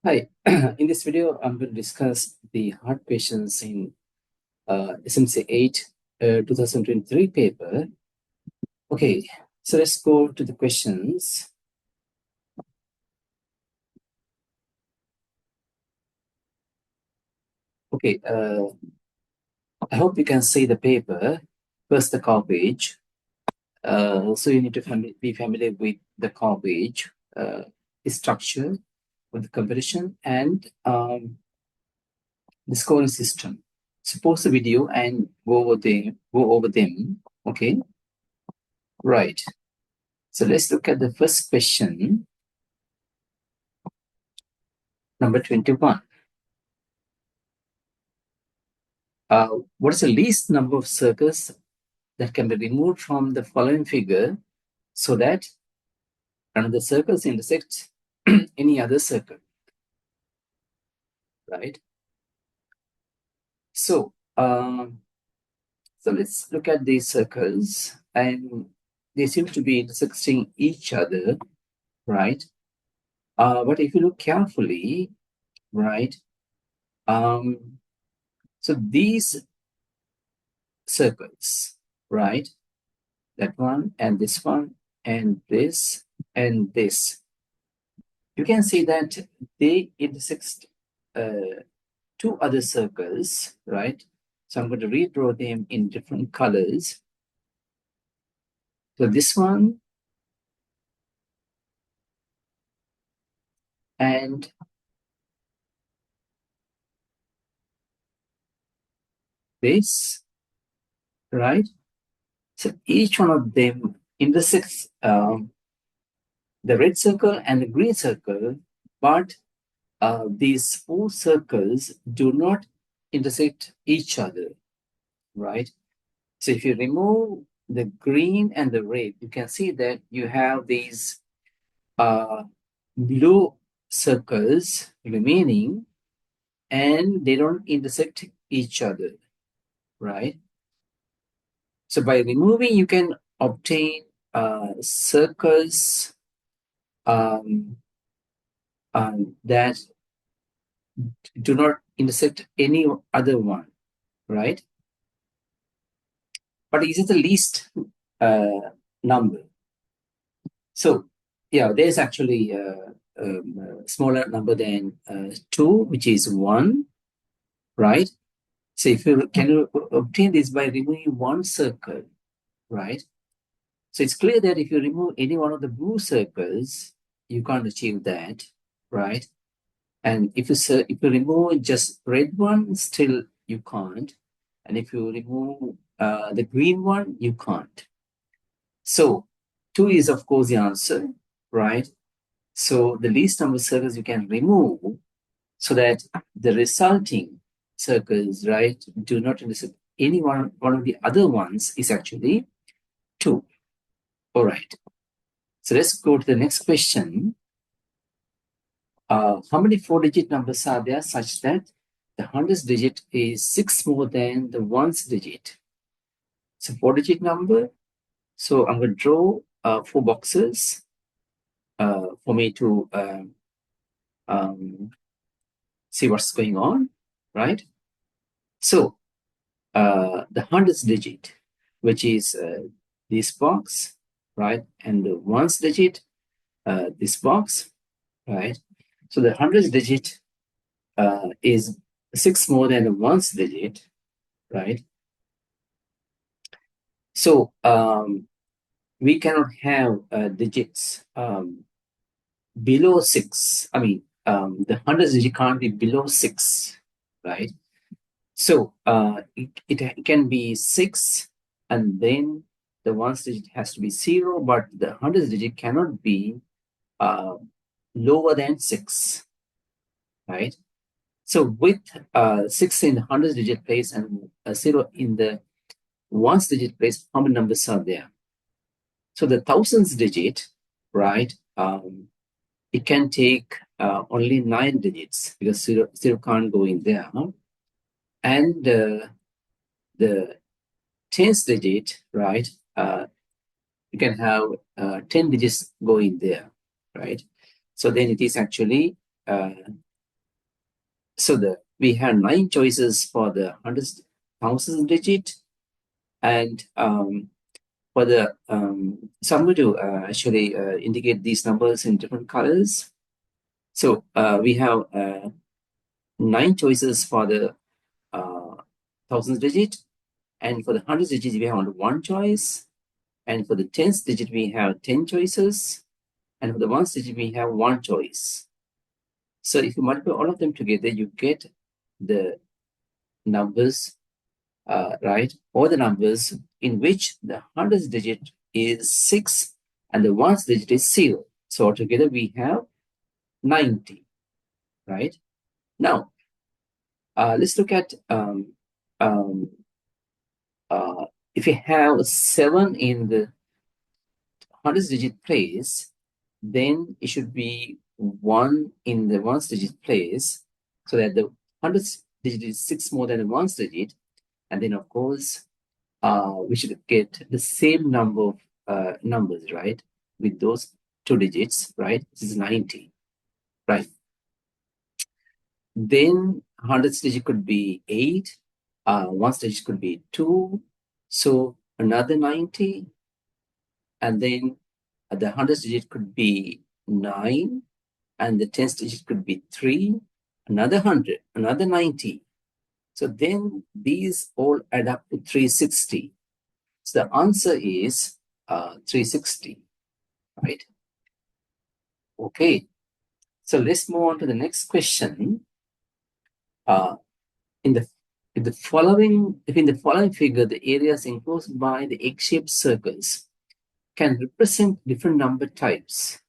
Hi, in this video, I'm going to discuss the hard questions in SMC 8 2023 paper. Okay, so let's go to the questions. Okay, I hope you can see the paper. First, the cover page. So you need to be familiar with the cover page, the structure of the competition, and the scoring system. So pause the video and go over them. Okay, right. So let's look at the first question, number 21. What is the least number of circles that can be removed from the following figure so that none of the circles intersect any other circle, right? So, so let's look at these circles, and they seem to be intersecting each other, right? But if you look carefully, right, so these circles, right, that one and this one and this and this, you can see that they intersect two other circles, right? So I'm going to redraw them in different colors. So this one and this, right? So each one of them intersects the red circle and the green circle, but these four circles do not intersect each other, right? So if you remove the green and the red, you can see that you have these blue circles remaining, and they don't intersect each other, right? So by removing, you can obtain circles that do not intersect any other one, right? But is it the least number? So yeah, there's actually a smaller number than 2, which is 1, right? So if you can obtain this by removing one circle, right? So it's clear that if you remove any one of the blue circles, you can't achieve that, right? And if you remove just red one, still you can't. And if you remove the green one, you can't. So 2 is of course the answer, right? So the least number of circles you can remove so that the resulting circles, right, do not intersect any one of the other ones is actually 2. All right. So let's go to the next question. How many 4-digit numbers are there such that the hundredth digit is 6 more than the ones digit? It's a 4-digit number. So I'm going to draw 4 boxes for me to see what's going on, right? So the hundredth digit, which is this box, right? And the ones digit, this box, right? So the hundredth digit is 6 more than the ones digit, right? So we cannot have digits below 6. I mean, the hundredth digit can't be below 6, right? So it can be 6, and then the ones digit has to be 0, but the hundredth digit cannot be uh, lower than 6, right? So with 6 in the hundredth digit place and 0 in the ones digit place, how many numbers are there? So the thousands digit, right? It can take only 9 digits because 0 can't go in there. Huh? And the tens digit, right? You can have 10 digits go in there, right? So then it is actually So we have 9 choices for the hundreds, thousands digit, and for the so I'm going to actually indicate these numbers in different colors. So we have 9 choices for the thousands digit, and for the hundreds digit we have only 1 choice, and for the tens digit we have 10 choices, and for the ones digit we have 1 choice. So if you multiply all of them together, you get the numbers, right? Or the numbers in which the hundreds digit is 6 and the ones digit is 0. So altogether we have 90, right? Now, let's look at um, if you have 7 in the hundreds digit place, then it should be 1 in the ones digit place, so that the hundreds digit is 6 more than the ones digit. And then, of course, we should get the same number of numbers, right? With those 2 digits, right? This is 90, right? Then hundreds digit could be 8, ones digit could be 2, so another 90, and then the hundreds digit could be 9, and the tens digit could be 3, another 100, another 90. So then these all add up to 360. So the answer is 360, right? Okay. So let's move on to the next question. Uh, in the in the following figure, the areas enclosed by the egg-shaped circles can represent different number types.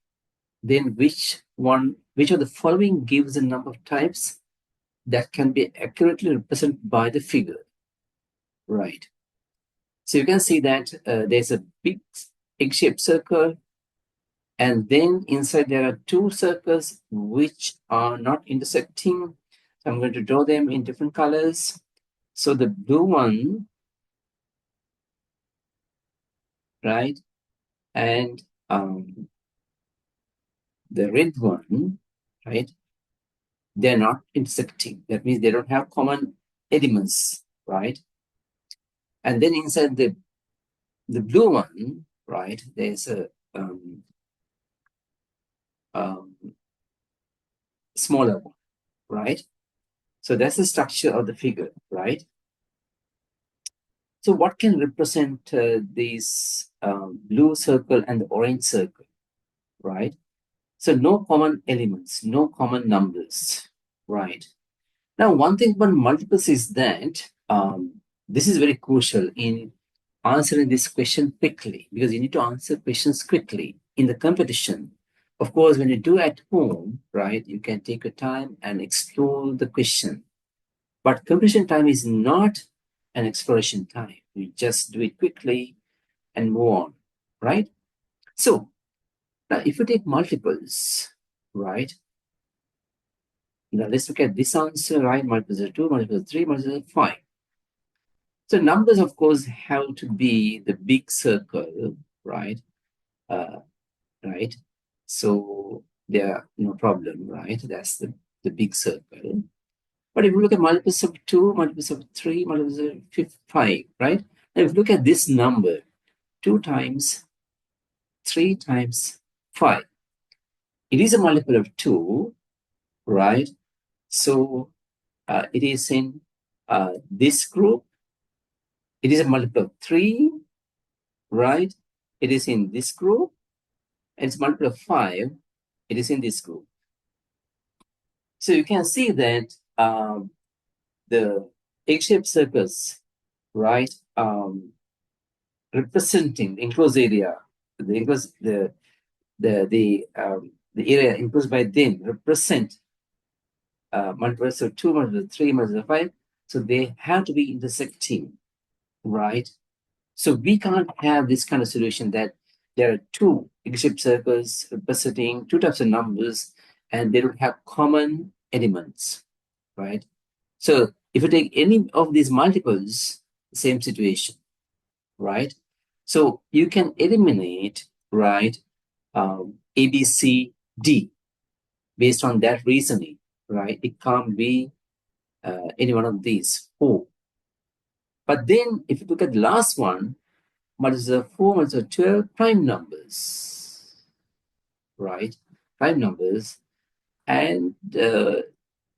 Then which of the following gives a number of types that can be accurately represented by the figure? Right. So you can see that there's a big egg-shaped circle, and then inside there are 2 circles which are not intersecting. So I'm going to draw them in different colors. So the blue one, right, and the red one, right, they're not intersecting. That means they don't have common elements, right? And then inside the blue one, right, there's a um, smaller one, right? So that's the structure of the figure, right? So what can represent these blue circle and the orange circle, right? So no common elements, no common numbers, right? Now, one thing about multiples is that this is very crucial in answering this question quickly, because you need to answer questions quickly in the competition. Of course, when you do at home, right, you can take your time and explore the question. But competition time is not an exploration time. You just do it quickly and move on, right? So now if you take multiples, right? Now let's look at this answer, right? Multiples are 2, multiples are 3, multiples are 5. So numbers, of course, have to be the big circle, right? Right? So there are no problem, right? That's the big circle. But if you look at multiples of 2, multiples of 3, multiples of 5, right? Now if you look at this number, 2 times 3 times 5, it is a multiple of 2, right? So it is in this group. It is a multiple of 3, right? It is in this group. And it's multiple of 5. It is in this group. So you can see that the egg-shaped circles, right, representing the enclosed area, the area enclosed by them represent multiples of 2, multiples of 3, multiples of 5. So they have to be intersecting, right? So we can't have this kind of solution that there are 2 egg-shaped circles representing 2 types of numbers and they don't have common elements, right? So if you take any of these multiples, same situation, right? So you can eliminate, right, A, B, C, D based on that reasoning, right? It can't be any one of these 4. But then if you look at the last one, multiple 4 multiple 12 prime numbers, right? Prime numbers. And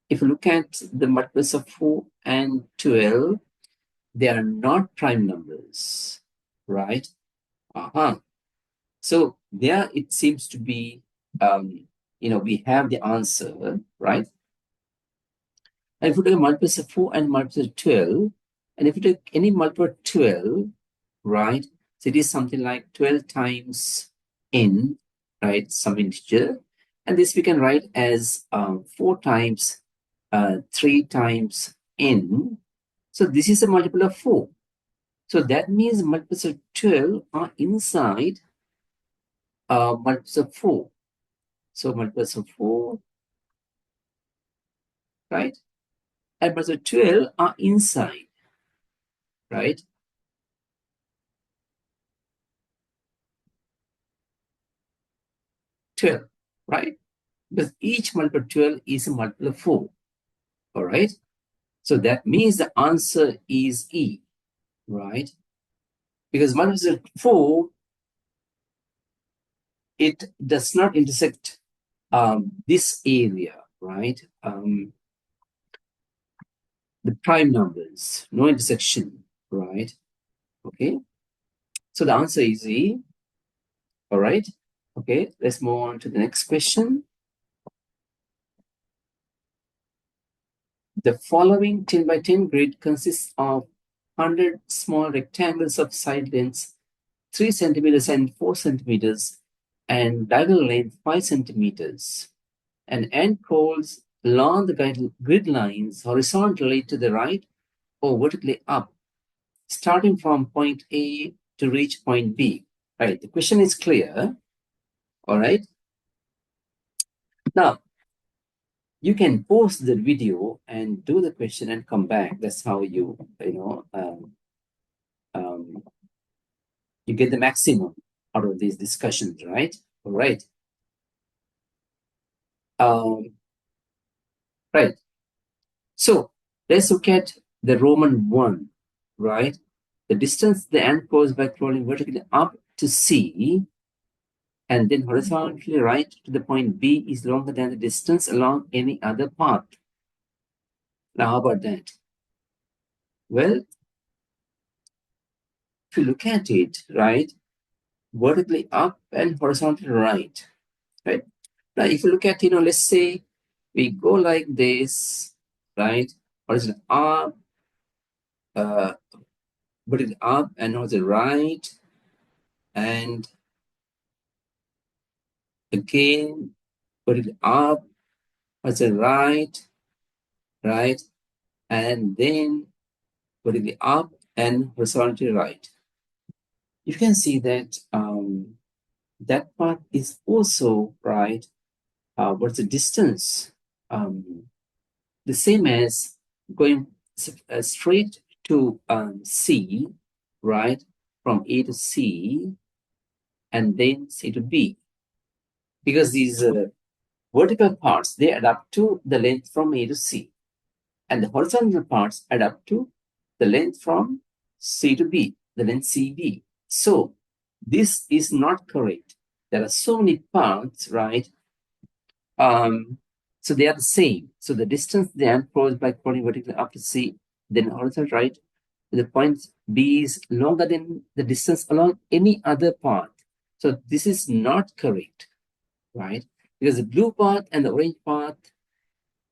if you look at the multiples of 4 and 12, they are not prime numbers, right? So there it seems to be, we have the answer, right? And if you take multiples of 4 and multiples of 12, and if you take any multiple of 12, right, so it is something like 12 times n, right, some integer. And this we can write as 4 times 3 times n. So this is a multiple of 4. So that means multiples of 12 are inside multiples of 4. So multiples of 4, right? And multiples of 12 are inside, right? Twelve, right? Because each multiple of 12 is a multiple of 4, all right? So that means the answer is E, right? Because multiples of 4, it does not intersect this area, right? The prime numbers, no intersection, right? Okay, so the answer is E, all right? Okay, let's move on to the next question. The following 10 by 10 grid consists of 100 small rectangles of side lengths 3 centimeters and 4 centimeters and diagonal length 5 centimeters. And end poles along the grid lines horizontally to the right or vertically up, starting from point A to reach point B. Right, the question is clear. All right. Now, you can pause the video and do the question and come back. That's how you get the maximum out of these discussions, right? All right. Right. So let's look at the Roman 1, right? The distance the ant goes by crawling vertically up to C and then horizontally right to the point B is longer than the distance along any other path. Now, how about that? Well, if you look at it, right, vertically up and horizontally right, right? Now, if you look at, let's say we go like this, right? Horizontal up, vertically up and horizontal right, and again, vertically up, horizontal right, right, and then vertically up and horizontally right. You can see that that part is also right. What's the distance? The same as going straight to C, right? From A to C, and then C to B. Because these vertical parts, they add up to the length from A to C. And the horizontal parts add up to the length from C to B, the length CB. So this is not correct. There are so many parts, right? So they are the same. So the distance they are crossed by crawling vertically up to C, then horizontal right, the point B is longer than the distance along any other path. So this is not correct, right? Because the blue path and the orange path,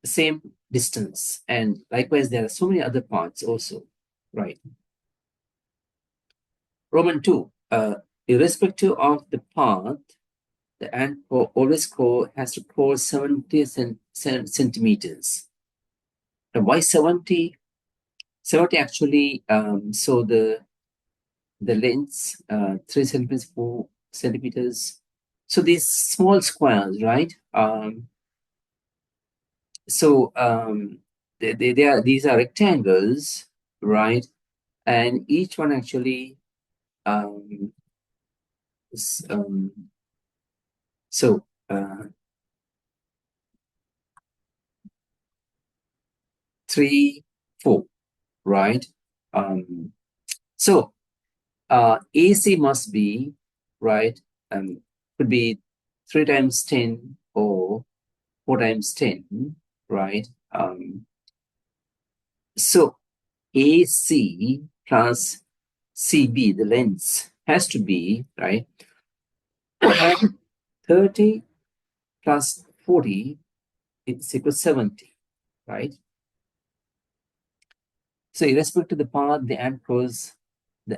the same distance. And likewise, there are so many other paths also, right? Roman 2, irrespective of the path, the ant always has to crawl 70 centimeters. Now, why 70? 70 actually, so the lengths, 3 centimeters, 4 centimeters. So these small squares, right? These are rectangles, right? And each one actually, is, so 3 3, 4, right? So AC must be, right, could be 3 times 10 or 4 times 10, right? So AC plus CB, the length, has to be, right, 30 plus 40 is equal to 70, right? So irrespective to the path the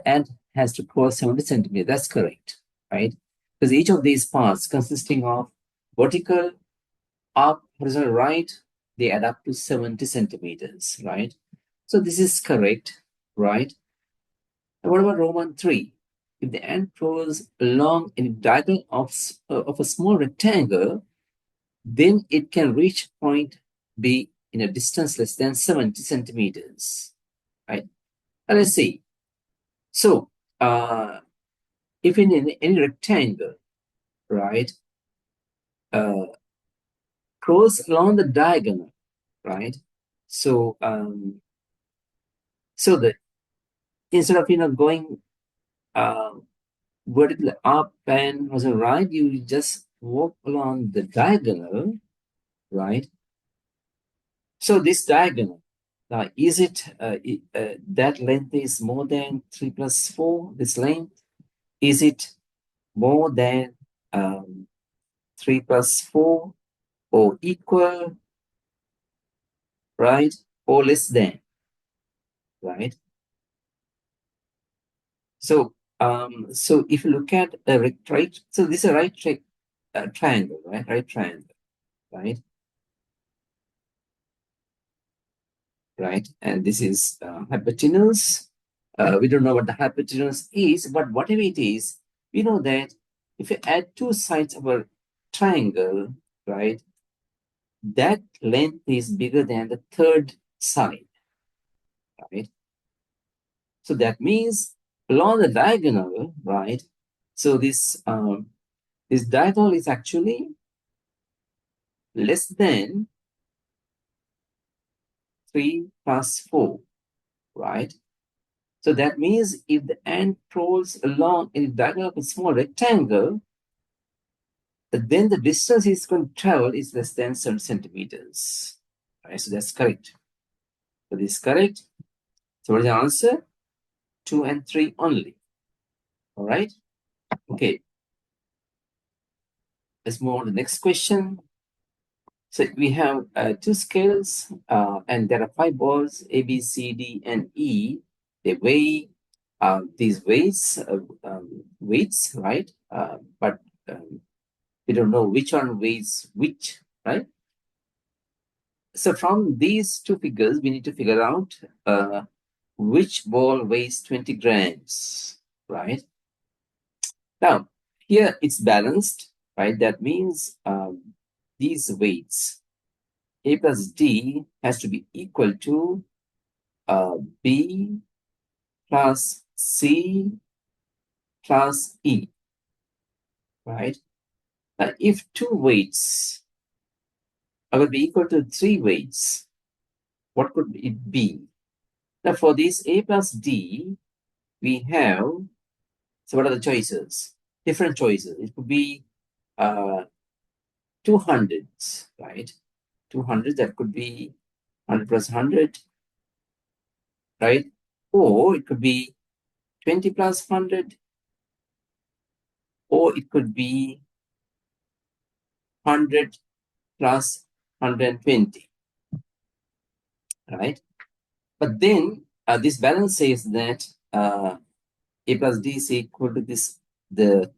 ant has to cross 70 centimeters. That's correct, right? Because each of these paths consisting of vertical, up, horizontal, right, they add up to 70 centimeters, right? So this is correct, right? And what about Roman 3? If the ant goes along in a diagonal of a small rectangle, then it can reach point B in a distance less than 70 centimeters, right? And let's see. So, if in any rectangle, right, uh, cross along the diagonal, right? So, so that instead of going uh, vertically up and also right, you just walk along the diagonal, right? So this diagonal, is it that length is more than 3 plus 4? This length, is it more than 3 plus 4 or equal, right? Or less than, right? So if you look at a right, so this is a right triangle, right? Right triangle, right? Right, and this is hypotenuse. We don't know what the hypotenuse is, but whatever it is, we know that if you add two sides of a triangle, right, that length is bigger than the third side, right? So that means along the diagonal, right? So this diagonal is actually less than 3 plus 4, right? So that means if the ant crawls along in a diagonal of a small rectangle, then the distance it's going to travel is less than 7 centimeters. Right, so that's correct. So this is correct. So what is the answer? 2 and 3 only. All right. Okay. Let's move on to the next question. So we have two scales, and there are 5 balls A, B, C, D, and E. They weigh these weights, right? But we don't know which one weighs which, right? So from these two figures, we need to figure out which ball weighs 20 grams, right? Now, here it's balanced, right? That means these weights, A plus D, has to be equal to B plus C plus E, right? Now, if two weights are be equal to 3 weights, what could it be? Now, for this A plus D, we have, so what are the choices? Different choices. It could be 200s, right? 200, that could be 100 plus 100, right? Or it could be 20 plus 100, or it could be 100 plus 120, right? But then this balance says that A plus D is equal to the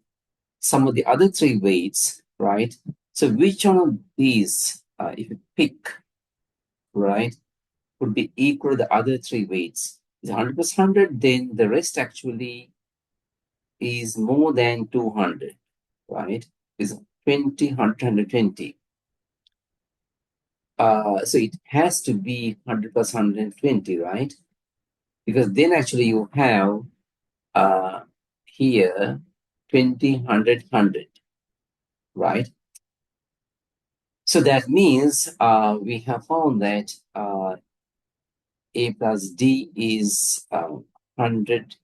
sum of the other 3 weights, right? So which one of these, if you pick, right, would be equal to the other 3 weights? Is 100 plus 100, then the rest actually is more than 200, right? Is 20, 100, 120. So it has to be 100 plus 120, right? Because then actually you have here 20, 100, 100, right? So that means we have found that A plus D is 100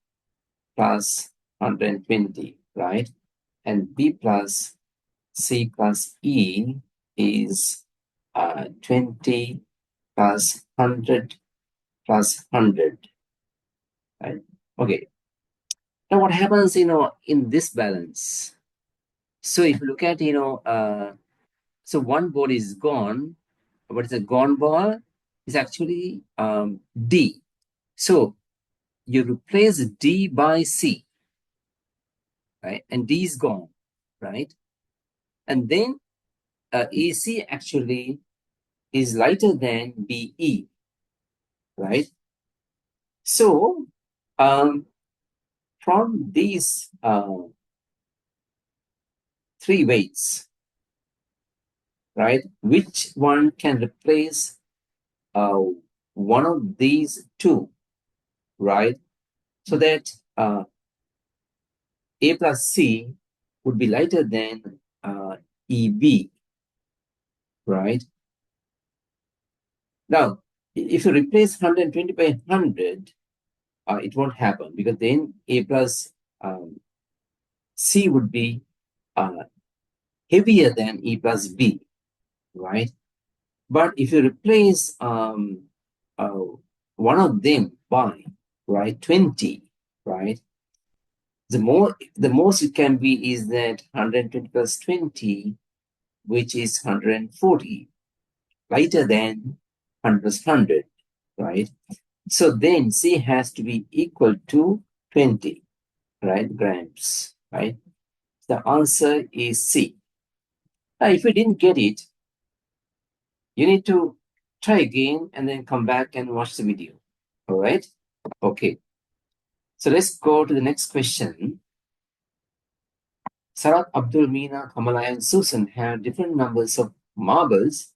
plus 120, right? And B plus C plus E is 20 plus 100 plus 100, right? Okay. Now what happens, in this balance? So if you look at, so one ball is gone. What is a gone ball? Is actually D. So you replace D by C, right? And D is gone, right? And then AC actually is lighter than BE, right? So from these three weights, right, which one can replace uh, one of these two, right? So that A plus C would be lighter than EB, right? Now, if you replace 120 by 100, it won't happen because then A plus C would be heavier than E plus B, right? But if you replace one of them by, right, 20, right, the most it can be is that 120 plus 20, which is 140, lighter than 100 plus 100, right? So then C has to be equal to 20, right, grams, right? The answer is C. Now, if you didn't get it, you need to try again and then come back and watch the video. All right? Okay. So let's go to the next question. Sarat, Abdul, Meena, Kamala, and Susan have different numbers of marbles,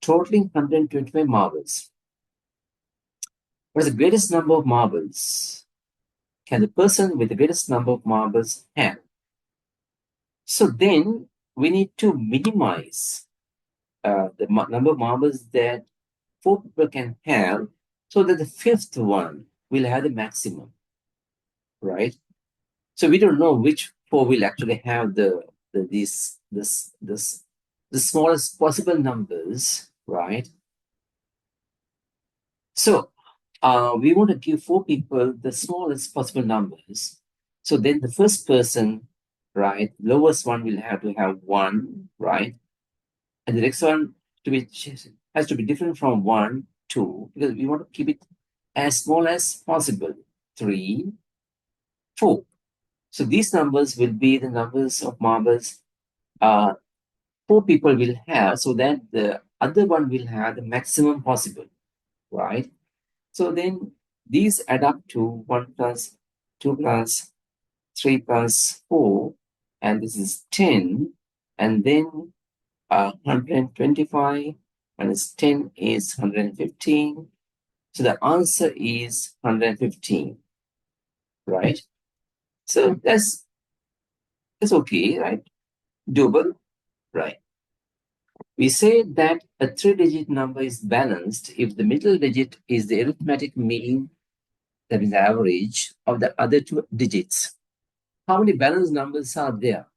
totaling 125 marbles. What is the greatest number of marbles can the person with the greatest number of marbles have? So then we need to minimize the number of marbles that four people can have so that the fifth one will have the maximum, right? So we don't know which four will actually have the smallest possible numbers, right? So we want to give four people the smallest possible numbers. So then the first person, right, lowest one will have to have one, right? And the next one has to be different from 1, 2, because we want to keep it as small as possible. 3, 4. So these numbers will be the numbers of marbles four people will have, so that the other one will have the maximum possible, right? So then these add up to 1 plus 2 plus 3 plus 4, and this is 10, and then 125 minus 10 is 115. So the answer is 115, right? So that's okay, right? Doable, right? We say that a three-digit number is balanced if the middle digit is the arithmetic mean, that is the average, of the other two digits. How many balanced numbers are there?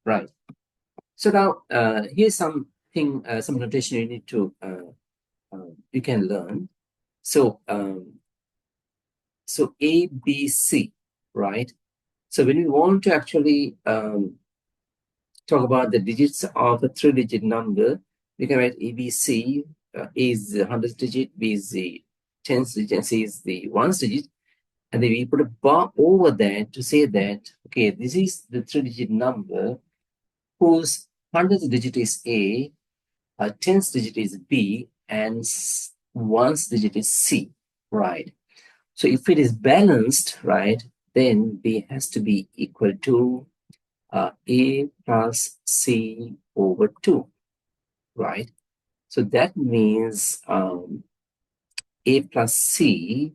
Right. So now here's some notation you need to you can learn. So so A, B, C, right? So when you want to actually talk about the digits of a three-digit number, we can write ABC. A is the hundredth digit, B is the tenth digit, and C is the ones digit. And then we put a bar over that to say that, okay, this is the three-digit number whose hundredth digit is A, tenth digit is B, and ones digit is C, right? So if it is balanced, right, then B has to be equal to A plus C over 2, right? So that means A plus C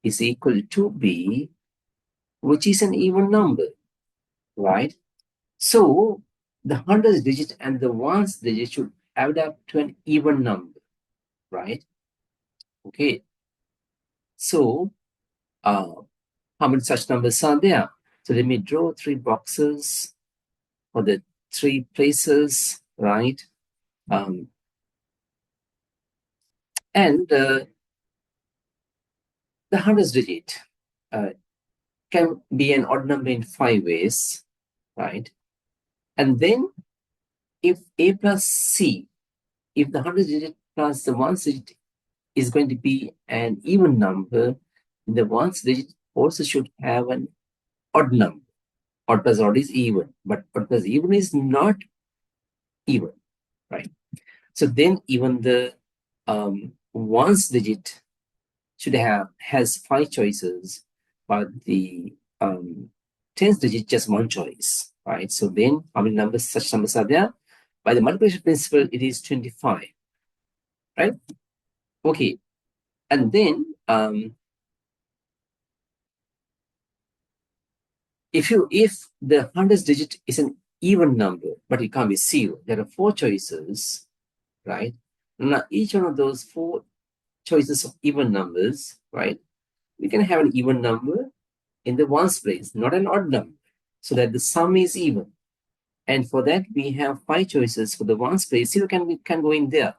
is equal to B, which is an even number, right? So the hundredth digit and the ones digit should add up to an even number, right? Okay. So, how many such numbers are there? So let me draw 3 boxes for the 3 places, right? And the hundredth digit uh, can be an odd number in 5 ways, right? And then if A plus C, if the hundredth digit plus the ones digit is going to be an even number, the ones digit also should have an odd number. Odd plus odd is even, but odd plus even is not even, right? So then even the ones digit should have has 5 choices, but the tens digit just 1 choice, right? So then how many numbers such numbers are there? By the multiplication principle, it is 25, right? Okay, and then if the hundredth digit is an even number, but it can't be zero, there are 4 choices, right? Now each one of those 4 choices of even numbers, right? We can have an even number in the ones place, not an odd number, so that the sum is even. And for that, we have 5 choices for the ones place. Zero can go in there,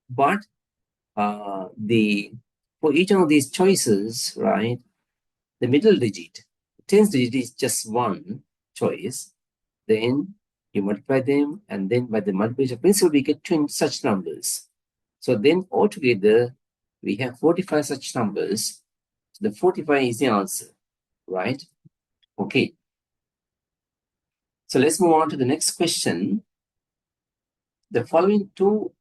but the for each one of these choices, right, the middle digit, tens digit is just 1 choice. Then you multiply them, and then by the multiplication principle, we get 20 such numbers. So then altogether, we have 45 such numbers. So the 45 is the answer, right? Okay. So let's move on to the next question. The following two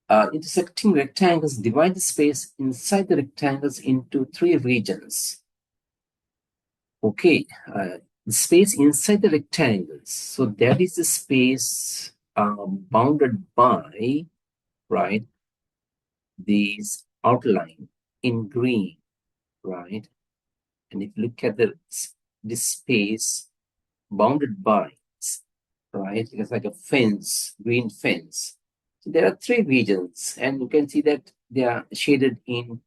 intersecting rectangles divide the space inside the rectangles into 3 regions. Okay, the space inside the rectangles. So that is the space bounded by, right, these outline in green, right? And if you look at this space bounded by, right, it's like a fence, green fence. So there are 3 regions, and you can see that they are shaded in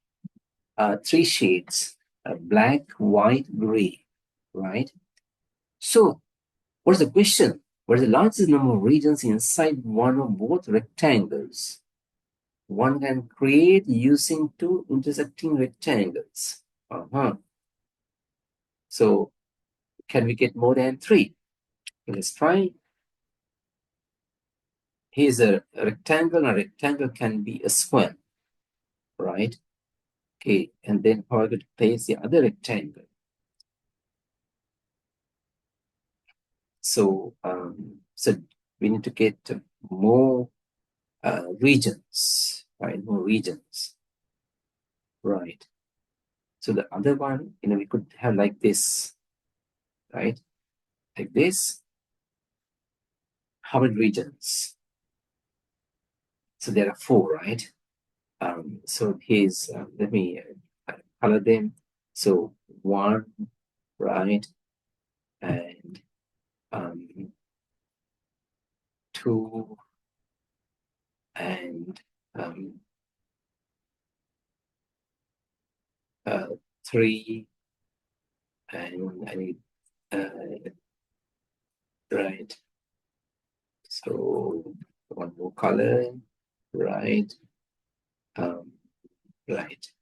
3 shades: black, white, gray, right? So, what is the question? What is the largest number of regions inside one or both rectangles one can create using 2 intersecting rectangles? So, can we get more than 3? Let's try. Here's a rectangle. A rectangle can be a square, right? Okay, and then how are we going to place the other rectangle? So, so we need to get more regions, right? More regions, right? So the other one, we could have like this, right? Like this. How many regions? So there are 4, right? So here's, let me color them. So 1, right? And 2, and um, 3, and I need, right? So one more color, right? Right.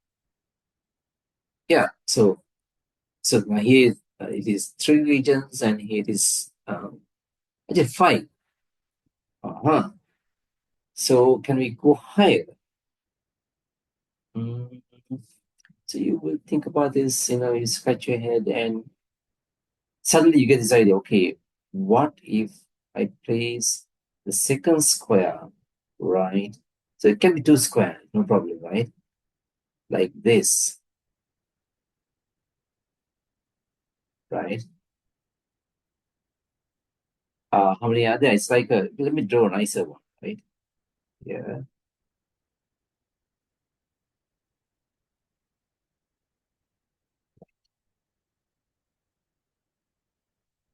Yeah. So now here it is 3 regions, and here it is actually 5. Uh-huh. So can we go higher? Mm. So you will think about this, you scratch your head, and suddenly you get this idea. Okay, what if I place the second square, right? So it can be 2 squares, no problem, right? Like this, right? How many are there? It's like let me draw a nicer one, right? Yeah,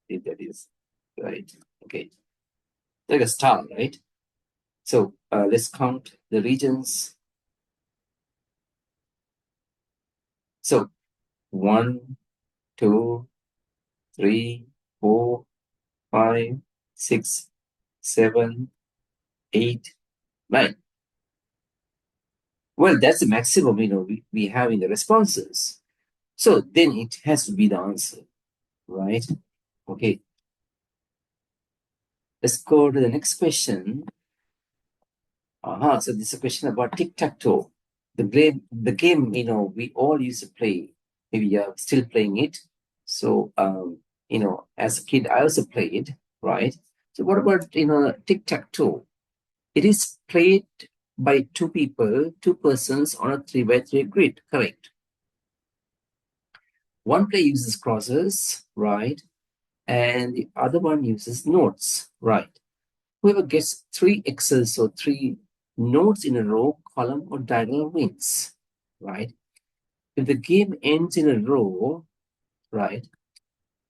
if that is right. Okay, like a star, right? So let's count the regions. So 1, 2, 3, 4, 5, 6, 7, 8, 9. Well, that's the maximum, we have in the responses. So then it has to be the answer, right? Okay. Let's go to the next question. So this is a question about tic-tac-toe. The game, we all used to play. Maybe you're still playing it. So, as a kid, I also played, right? So what about, tic-tac-toe? It is played by two people, two persons on a 3 by 3 grid, correct? One player uses crosses, right? And the other one uses nodes, right? Whoever gets 3 X's or 3 nodes in a row, column, or diagonal wins, right? If the game ends in a row, right,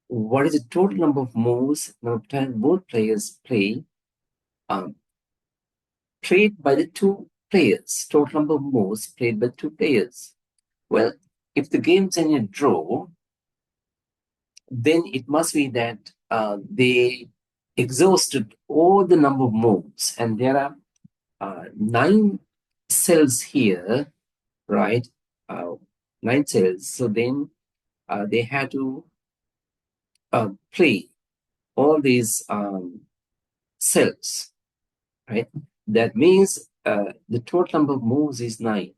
what is the total number of moves number of times both players play, played by the two players? Total number of moves played by 2 players. Well, if the game's in a draw, then it must be that they exhausted all the number of moves, and there are 9 cells here, right? Uh, 9 cells. So then they had to play all these cells, right? That means the total number of moves is 9,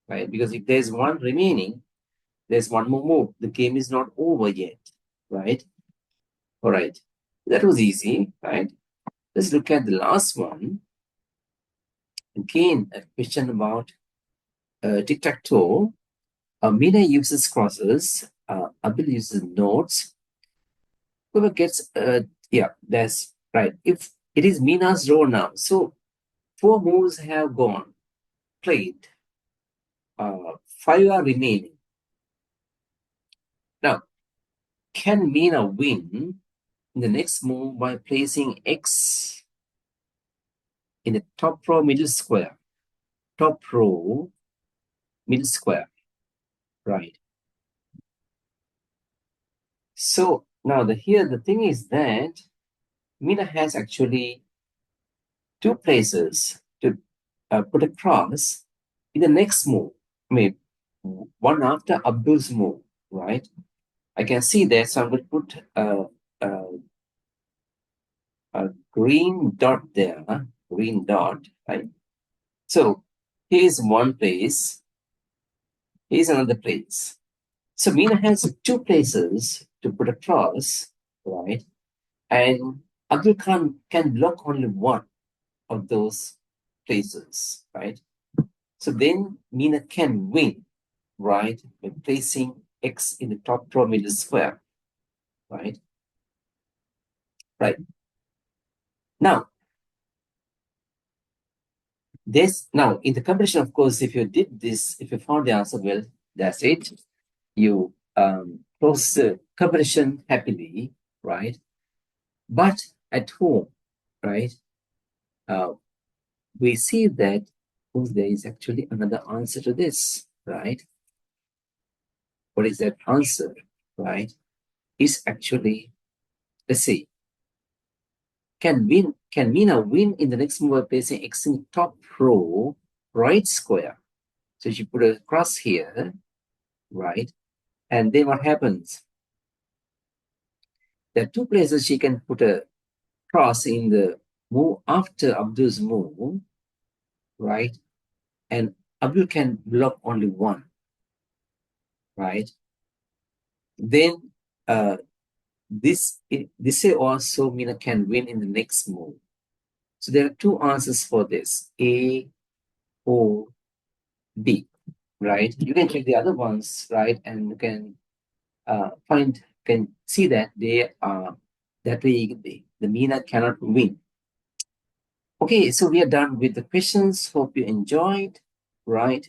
right? Because if there's one remaining, there's one more move. The game is not over yet, right? All right. That was easy, right? Let's look at the last one. Again, a question about tic-tac-toe. Mina uses crosses. Abel uses nodes. Whoever gets, yeah, that's right. If it is Mina's row now, so 4 moves have gone, played. 5 are remaining. Now, can Mina win in the next move by placing X in the top row middle square? Top row middle square, right? So now here the thing is that Mina has actually 2 places to put a cross in the next move. I mean, one after Abdul's move, right? I can see that, so I'm going to put a, a green dot there, green dot, right? So here's one place, here's another place. So Mina has 2 places to put a cross, right? And Abdul can block only one of those places, right? So then Mina can win, right, by placing X in the top row middle square, right? Right. Now, now in the competition, of course, if you did this, if you found the answer, well, that's it. You close the competition happily, right? But at home, right, we see that there is actually another answer to this, right? What is that answer, right? Is actually, let's see, can Mina win in the next move by placing X in top row right square? So she put a cross here, right? And then what happens? There are 2 places she can put a cross in the move after Abdul's move, right? And Abdul can block only one, right? Then this say also Mina can win in the next move. So there are 2 answers for this: A, O, D, right? You can check the other ones, right? And you can can see that they are that way the Mina cannot win. Okay, so we are done with the questions. Hope you enjoyed, right?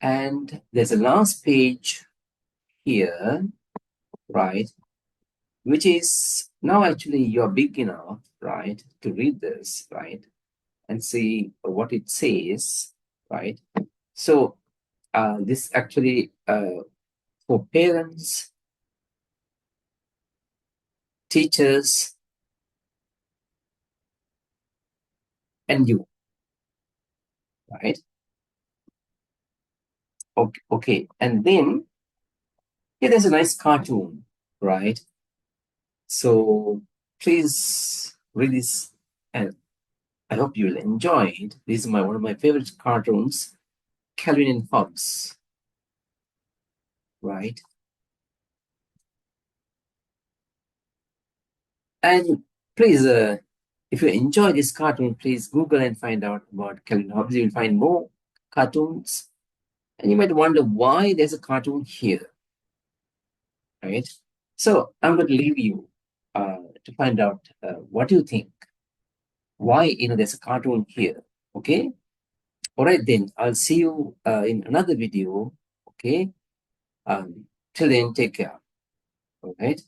And there's a last page here, right? Which is now actually you're big enough, right, to read this, right? And see what it says, right? So This actually for parents, teachers, and you, right? Okay, okay. And then yeah, there's a nice cartoon, right? So please read this, and I hope you'll enjoy it. This is one of my favorite cartoons, Calvin and Hobbes, right? And please, if you enjoy this cartoon, please Google and find out about Calvin and Hobbes. You will find more cartoons, and you might wonder why there's a cartoon here, right? So I'm going to leave you to find out what you think. Why there's a cartoon here? Okay. All right, then I'll see you in another video. Okay. Till then, take care. All right.